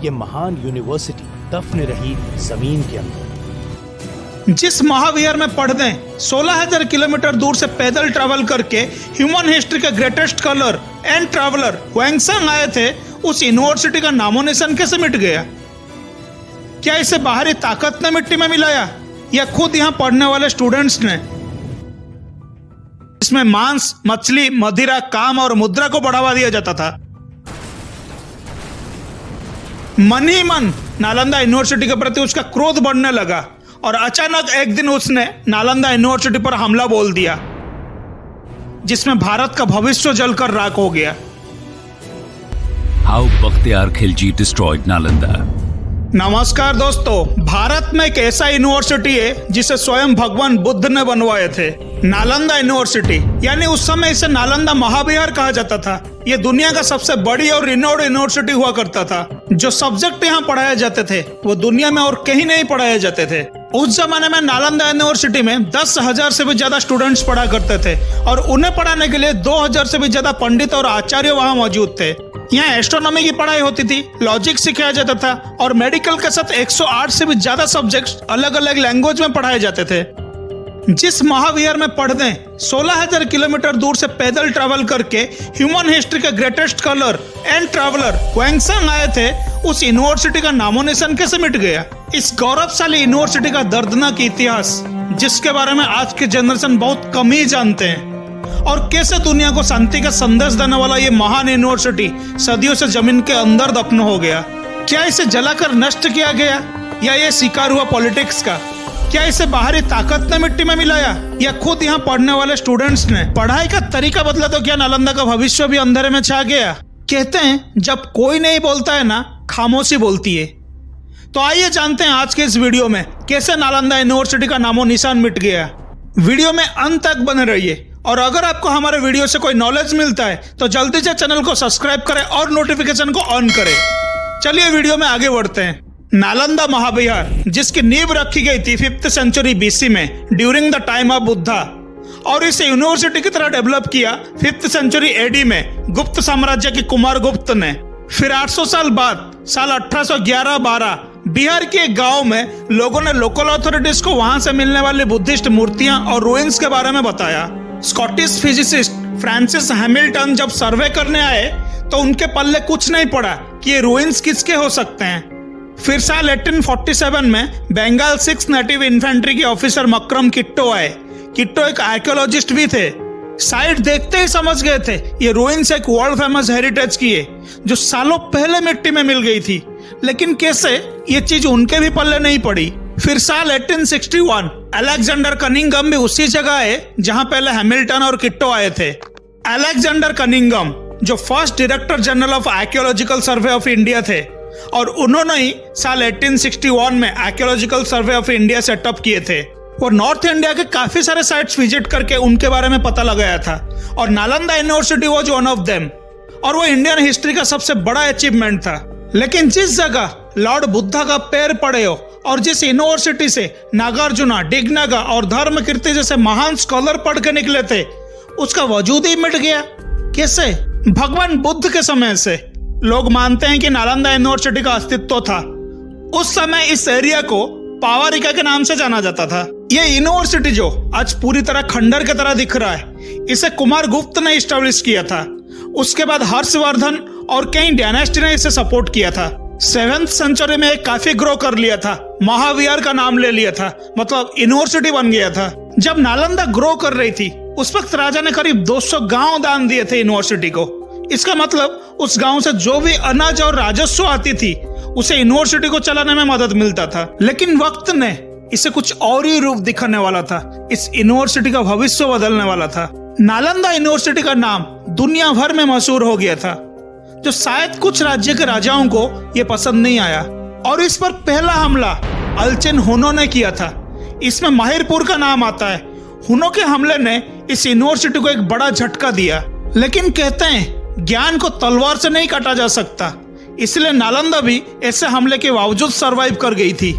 ये महान यूनिवर्सिटी दफन रही जमीन के अंदर। जिस महाविहार में पढ़ने 16,000 किलोमीटर दूर से पैदल ट्रैवल करके ह्यूमन हिस्ट्री के ग्रेटेस्ट स्कॉलर एंड ट्रैवलर हुएंगसांग आए थे, उस यूनिवर्सिटी का नामो निशान कैसे मिट गया? क्या इसे बाहरी ताकत ने मिट्टी में मिलाया या खुद यहाँ पढ़ने वाले स्टूडेंट्स ने? इसमें मांस, मछली, मदिरा, काम और मुद्रा को बढ़ावा दिया जाता था। मन ही मन नालंदा यूनिवर्सिटी के प्रति उसका क्रोध बढ़ने लगा और अचानक एक दिन उसने नालंदा यूनिवर्सिटी पर हमला बोल दिया, जिसमें भारत का भविष्य जलकर राख हो गया। How Bakhtiar Khilji destroyed Nalanda. नमस्कार दोस्तों, भारत में एक ऐसा यूनिवर्सिटी है जिसे स्वयं भगवान बुद्ध ने बनवाए थे, नालंदा यूनिवर्सिटी। यानी उस समय इसे नालंदा महाविहार कहा जाता था। ये दुनिया का सबसे बड़ी और रिनोड यूनिवर्सिटी हुआ करता था। जो सब्जेक्ट यहाँ पढ़ाए जाते थे वो दुनिया में और कहीं नहीं पढ़ाए जाते थे। उस जमाने में नालंदा यूनिवर्सिटी में 10,000 से भी ज्यादा स्टूडेंट्स पढ़ा करते थे और उन्हें पढ़ाने के लिए 2,000 से भी ज्यादा पंडित और आचार्य वहाँ मौजूद थे। यहाँ एस्ट्रोनॉमी की पढ़ाई होती थी, लॉजिक सिखाया जाता था और मेडिकल के साथ 108 से भी ज्यादा सब्जेक्ट्स अलग अलग लैंग्वेज में पढ़ाए जाते थे। जिस महाविहार में पढ़ने 16,000 किलोमीटर दूर से पैदल ट्रैवल करके ह्यूमन हिस्ट्री के ग्रेटेस्ट स्कॉलर एंड ट्रैवलर हुएंगसांग आए थे, उस यूनिवर्सिटी का नामो निशान कैसे मिट गया? इस गौरवशाली यूनिवर्सिटी का दर्दनाक इतिहास, जिसके बारे में आज के जनरेशन बहुत कम ही जानते हैं, और कैसे दुनिया को शांति का संदेश देने वाला ये महान यूनिवर्सिटी सदियों से जमीन के अंदर दफन हो गया। क्या इसे जलाकर नष्ट किया गया या ये शिकार हुआ पॉलिटिक्स का? क्या इसे बाहरी ताकत ने मिट्टी में मिलाया या खुद यहाँ पढ़ने वाले स्टूडेंट्स ने? पढ़ाई का तरीका बदला तो क्या नालंदा का भविष्य भी अंधेरे में छा गया? कहते हैं जब कोई नहीं बोलता है ना, खामोशी बोलती है। तो आइए जानते हैं आज के इस वीडियो में कैसे नालंदा यूनिवर्सिटी का नामो निशान मिट गया। वीडियो में अंत तक बने रहिए और अगर आपको हमारे वीडियो से कोई नॉलेज मिलता है तो जल्दी से चैनल को सब्सक्राइब करें और नोटिफिकेशन को ऑन करें। चलिए वीडियो में आगे बढ़ते हैं। नालंदा महाविहार, जिसकी नींव रखी गई थी 5th सेंचुरी BC में during the time of Buddha, और इसे यूनिवर्सिटी की तरह डेवलप किया 5th सेंचुरी AD में गुप्त साम्राज्य के कुमारगुप्त ने। फिर 800 साल बाद साल 1811-12 बिहार के एक गांव में लोगों ने लोकल अथॉरिटीज को वहां से मिलने वाली बुद्धिस्ट मूर्तियां और रूइंस के बारे में बताया। स्कॉटिश फिजिसिस्ट फ्रांसिस हैमिल्टन जब सर्वे करने आए तो उनके पल्ले कुछ नहीं पड़ा कि ये रूइंस किसके हो सकते हैं। फिर साल 1847 में बंगाल 6 नेटिव इन्फेंट्री के ऑफिसर मकरम किट्टो आए। किट्टो एक आर्कियोलॉजिस्ट भी थे। साइट देखते ही समझ गए थे ये रूइंस एक वर्ल्ड फेमस हेरिटेज की है जो सालों पहले मिट्टी में मिल गई थी। लेकिन कैसे, ये चीज उनके भी पल्ले नहीं पड़ी। फिर साल 1861 अलेक्जेंडर कनिंघम भी उसी जगह है जहां पहले हैमिल्टन और किट्टो आए थे। अलेक्जेंडर कनिंघम जो first director general of archaeological survey of India थे और उन्होंने ही साल 1861 में archaeological survey of India setup किए थे। वो नॉर्थ इंडिया के काफी सारे साइट्स विजिट करके उनके बारे में पता लगाया था और Nalanda university was one of them, और वो इंडियन हिस्ट्री का सबसे बड़ा अचीवमेंट था। लेकिन जिस जगह लॉर्ड बुद्धा का पैर पड़े हो और जिस यूनिवर्सिटी से नागार्जुना, डिग्नागा और धर्मकीर्ति जैसे महान स्कॉलर पढ़ के निकले थे, उसका वजूद ही मिट गया। कैसे? भगवान बुद्ध के समय से लोग मानते हैं कि नालंदा यूनिवर्सिटी का अस्तित्व था। उस समय इस एरिया को पावारिका के नाम से जाना जाता था। ये यूनिवर्सिटी जो आज पूरी तरह खंडर की तरह दिख रहा है, इसे कुमारगुप्त ने इस्टेब्लिश किया था। उसके बाद हर्षवर्धन और कई डायनेस्टी ने इसे सपोर्ट किया था। 7th सेंचुरी में काफी ग्रो कर लिया था, महाविहार का नाम ले लिया था, मतलब यूनिवर्सिटी बन गया था। जब नालंदा ग्रो कर रही थी उस वक्त राजा ने करीब 200 गांव दान दिए थे यूनिवर्सिटी को। इसका मतलब उस गांव से जो भी अनाज और राजस्व आती थी उसे यूनिवर्सिटी को चलाने में मदद मिलता था। लेकिन वक्त ने इसे कुछ और ही रूप दिखाने वाला था। इस यूनिवर्सिटी का भविष्य बदलने वाला था। नालंदा यूनिवर्सिटी का नाम दुनिया भर में मशहूर हो गया था, जो शायद कुछ राज्य के राजाओं को यह पसंद नहीं आया, और इस पर पहला हमला अल्चेन हुनो ने किया था। इसमें माहिरपुर का नाम आता है। हुनो के हमले ने इस यूनिवर्सिटी को एक बड़ा झटका दिया। लेकिन कहते हैं ज्ञान को तलवार से नहीं काटा जा सकता, इसलिए नालंदा भी ऐसे हमले के बावजूद सरवाइव कर गई थी।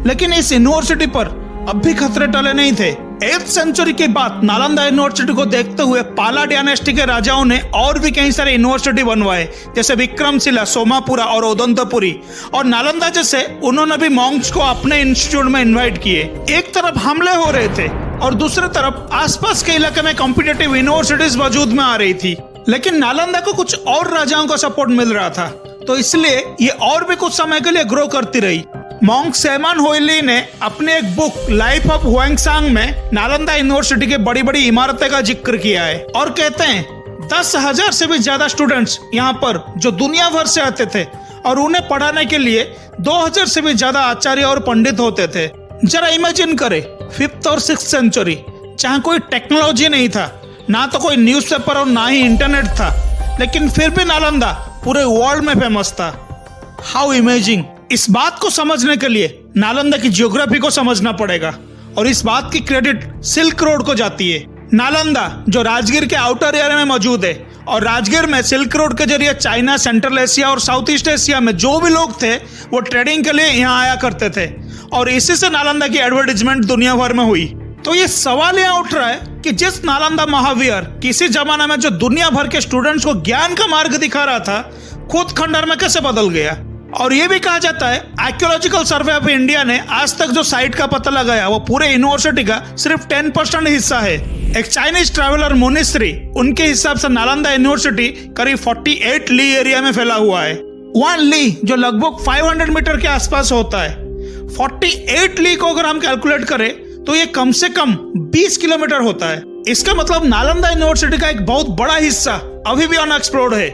लेकिन इस यूनिवर्सिटी पर अब भी खतरे टले नहीं थे। 8th सेंचुरी के बाद नालंदा यूनिवर्सिटी को देखते हुए पाला डायनेस्टी के राजाओं ने और भी कई सारे यूनिवर्सिटी बनवाए, जैसे विक्रमशिला, सोमापुरा और ओदंतपुरी। और नालंदा जैसे उन्होंने भी मॉन्क्स को अपने इंस्टीट्यूट में इनवाइट किए। एक तरफ हमले हो रहे थे और दूसरी तरफ आसपास के इलाके में कॉम्पिटिटिव यूनिवर्सिटीज वजूद में आ रही थी, लेकिन नालंदा को कुछ और राजाओं का सपोर्ट मिल रहा था, तो इसलिए ये और भी कुछ समय के लिए ग्रो करती रही। मॉन्क सेमन होइली ने अपने एक बुक लाइफ ऑफ हुएंगसांग में नालंदा यूनिवर्सिटी के बड़ी बड़ी इमारतें का जिक्र किया है और कहते हैं 10,000 से भी ज्यादा स्टूडेंट्स यहाँ पर जो दुनिया भर से आते थे और उन्हें पढ़ाने के लिए 2,000 से भी ज्यादा आचार्य और पंडित होते थे। जरा इमेजिन करें 5th और 6th सेंचुरी, जहाँ कोई टेक्नोलॉजी नहीं था, ना तो कोई न्यूज़पेपर और ना ही इंटरनेट था, लेकिन फिर भी नालंदा पूरे वर्ल्ड में फेमस था। How imaging. इस बात को समझने के लिए नालंदा की ज्योग्राफी को समझना पड़ेगा और इस बात की क्रेडिट सिल्क रोड को जाती है। नालंदा जो राजगीर के आउटर एरिया में मौजूद है और राजगीर में सिल्क रोड के जरिए चाइना, सेंट्रल एशिया और साउथ ईस्ट एशिया में जो भी लोग थे वो ट्रेडिंग के लिए यहाँ आया करते थे और इसी से नालंदा की एडवर्टीजमेंट दुनिया भर में हुई। तो ये सवाल यहाँ उठ रहा है कि जिस नालंदा महाविहार किसी जमाने में जो दुनिया भर के स्टूडेंट्स को ज्ञान का मार्ग दिखा रहा था, खुद खंडहर में कैसे बदल गया। और ये भी कहा जाता है आर्कियोलॉजिकल सर्वे ऑफ इंडिया ने आज तक जो साइट का पता लगाया वो पूरे यूनिवर्सिटी का सिर्फ 10% हिस्सा है। एक चाइनीज ट्रैवलर मुनिश्री, उनके हिसाब से नालंदा यूनिवर्सिटी करीब 48 ली एरिया में फैला हुआ है। 1 ली जो लगभग 500 मीटर के आसपास होता है। 48 ली को अगर हम कैलकुलेट करें तो ये कम से कम 20 किलोमीटर होता है। इसका मतलब नालंदा यूनिवर्सिटी का एक बहुत बड़ा हिस्सा अभी भी अनएक्सप्लोर्ड है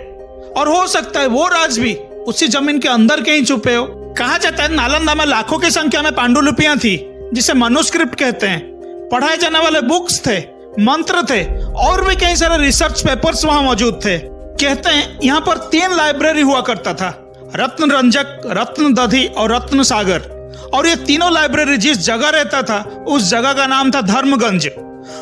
और हो सकता है वो राज भी उसी जमीन के अंदर कहीं छुपे हो। कहा जाता है नालंदा में लाखों की संख्या में पांडुलिपियां थी, जिसे मनुस्क्रिप्ट कहते हैं। पढ़ाए जाने वाले बुक्स थे, मंत्र थे और भी कई सारे रिसर्च पेपर्स वहां मौजूद थे। कहते हैं यहाँ पर 3 लाइब्रेरी हुआ करता था, रत्न रंजक, रत्न दधी और रत्न सागर। और ये तीनों लाइब्रेरी जिस जगह रहता था उस जगह का नाम था धर्मगंज।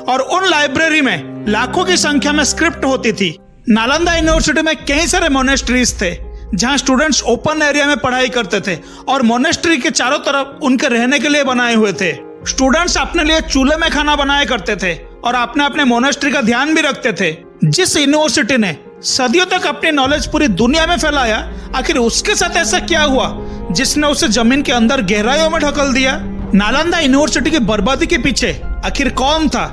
और उन लाइब्रेरी में लाखों की संख्या में स्क्रिप्ट होती थी। नालंदा यूनिवर्सिटी में कई सारे मोनेस्ट्रीज थे जहां स्टूडेंट्स ओपन एरिया में पढ़ाई करते थे और मोनेस्ट्री के चारों तरफ उनके रहने के लिए बनाए हुए थे। स्टूडेंट्स अपने लिए चूल्हे में खाना बनाया करते थे और अपने अपने मोनेस्ट्री का ध्यान भी रखते थे। जिस यूनिवर्सिटी ने सदियों तक अपनी नॉलेज पूरी दुनिया में फैलाया, आखिर उसके साथ ऐसा क्या हुआ जिसने उसे जमीन के अंदर गहराइयों में ढकल दिया। नालंदा यूनिवर्सिटी की बर्बादी के पीछे आखिर कौन था,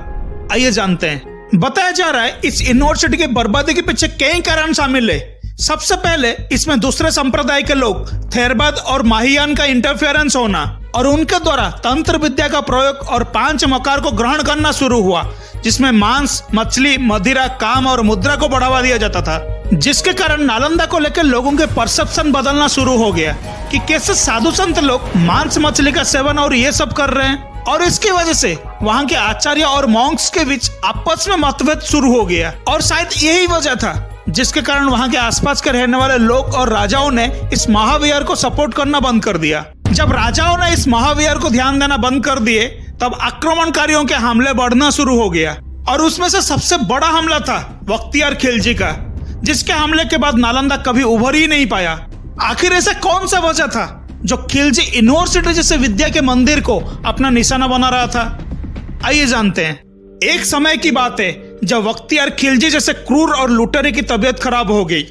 आइए जानते हैं। बताया जा रहा है इस यूनिवर्सिटी की बर्बादी के पीछे कई कारण शामिल है। सबसे पहले इसमें दूसरे संप्रदाय के लोग थेरवाद और माहियान का इंटरफेरेंस होना और उनके द्वारा तंत्र विद्या का प्रयोग और 5 मकार को ग्रहण करना शुरू हुआ, जिसमें मांस, मछली, मदिरा, काम और मुद्रा को बढ़ावा दिया जाता था, जिसके कारण नालंदा को लेकर लोगों के परसेप्शन बदलना शुरू हो गया कि कैसे साधु संत लोग मांस, मछली का सेवन और ये सब कर रहे हैं। और इसकी वजह से वहां के आचार्य और मॉन्क्स के बीच आपस में मतभेद शुरू हो गया और शायद यही वजह था जिसके कारण वहां के आसपास के रहने वाले लोग और राजाओं ने इस महाविहार को सपोर्ट करना बंद कर दिया। जब राजाओं ने इस महाविहार को ध्यान देना बंद कर दिए, तब आक्रमणकारियों के हमले बढ़ना शुरू हो गया और उसमें से सबसे बड़ा हमला था बख्तियार खिलजी का, जिसके हमले के बाद नालंदा कभी उभर ही नहीं पाया। आखिर ऐसा कौन सा वजह था जो खिलजी यूनिवर्सिटी जैसे विद्या के मंदिर को अपना निशाना बना रहा था? आइए जानते हैं। एक समय की बात है जब बख्तियार खिलजी जैसे क्रूर और लुटेरे की तबीयत खराब हो गई।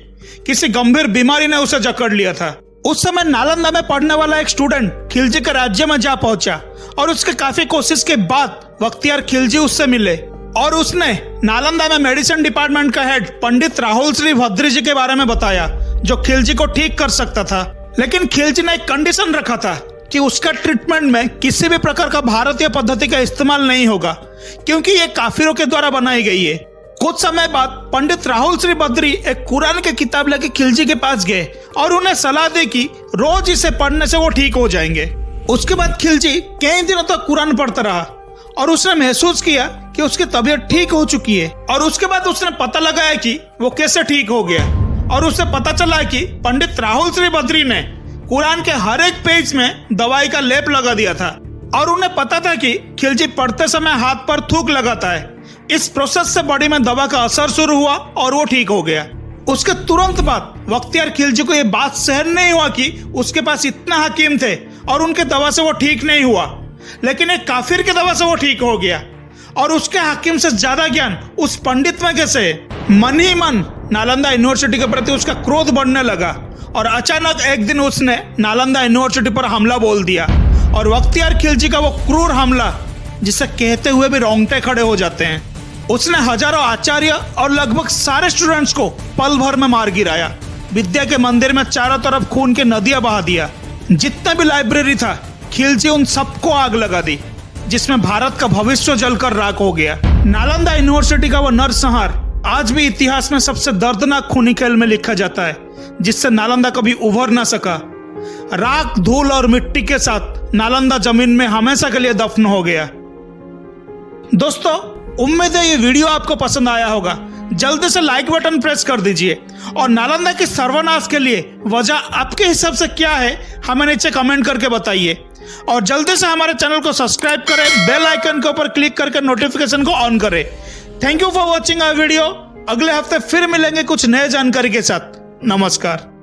किसी गंभीर बीमारी ने उसे जकड़ लिया था। उस समय नालंदा में पढ़ने वाला एक स्टूडेंट खिलजी के राज्य में जा पहुंचा और उसके काफी कोशिश के बाद बख्तियार खिलजी उससे मिले और उसने नालंदा में मेडिसिन डिपार्टमेंट का हेड पंडित राहुल श्री भद्री जी के बारे में बताया, जो खिलजी को ठीक कर सकता था। लेकिन खिलजी ने एक कंडीशन रखा था कि उसका ट्रीटमेंट में किसी भी प्रकार का भारतीय पद्धति का इस्तेमाल नहीं होगा, क्योंकि ये काफिरों के द्वारा बनाई गई है। कुछ समय बाद पंडित राहुल श्री भद्री एक कुरान की किताब लेकर खिलजी के पास गए और उन्हें सलाह दी कि रोज इसे पढ़ने से वो ठीक हो जाएंगे। उसके बाद खिलजी कई दिनों तक कुरान पढ़ता रहा और उसने महसूस किया कि उसकी तबीयत ठीक हो चुकी है। और उसके बाद उसने पता लगाया कि वो कैसे ठीक हो गया और उसे पता चला कि पंडित राहुल श्री भद्री ने कुरान के हर एक पेज में दवाई का लेप लगा दिया था और उन्हें पता था कि खिलजी पढ़ते समय हाथ पर थूक लगाता है। इस प्रोसेस से बॉडी में दवा का असर शुरू हुआ और वो ठीक हो गया। उसके तुरंत बाद बख्तियार खिलजी को यह बात सहन नहीं हुआ कि उसके पास इतना हकीम थे और उनके दवा से वो ठीक नहीं हुआ, लेकिन एक काफिर की दवा से वो ठीक हो गया। और उसके हाकिम से ज्यादा ज्ञान उस पंडित में कैसे है? मन ही मन नालंदा यूनिवर्सिटी के प्रति उसका क्रोध बढ़ने लगा और अचानक एक दिन उसने नालंदा यूनिवर्सिटी पर हमला बोल दिया। और बख्तियार खिलजी का वो क्रूर हमला जिसे कहते हुए भी रोंगटे खड़े हो जाते हैं। उसने हजारों आचार्य और लगभग सारे स्टूडेंट्स को पल भर में मार गिराया। विद्या के मंदिर में चारों तरफ खून की नदियां बहा दिया। जितना भी लाइब्रेरी था खिलजी उन सबको आग लगा दी, जिसमें भारत का भविष्य जलकर राख हो गया। नालंदा यूनिवर्सिटी का वो नरसंहार आज भी इतिहास में सबसे दर्दनाक खूनी खेल में लिखा जाता है, जिससे नालंदा कभी उभर ना सका। राख, धूल और मिट्टी के साथ नालंदा जमीन में हमेशा के लिए दफन हो गया। दोस्तों, उम्मीद है ये वीडियो आपको पसंद आया होगा। जल्दी से लाइक बटन प्रेस कर दीजिए और नालंदा के सर्वनाश के लिए वजह आपके हिसाब से क्या है हमें नीचे कमेंट करके बताइए। और जल्दी से हमारे चैनल को सब्सक्राइब करें, बेल आइकन के ऊपर क्लिक करके नोटिफिकेशन को ऑन करें। Thank you for watching our video. अगले हफ्ते फिर मिलेंगे कुछ नए जानकारी के साथ। नमस्कार।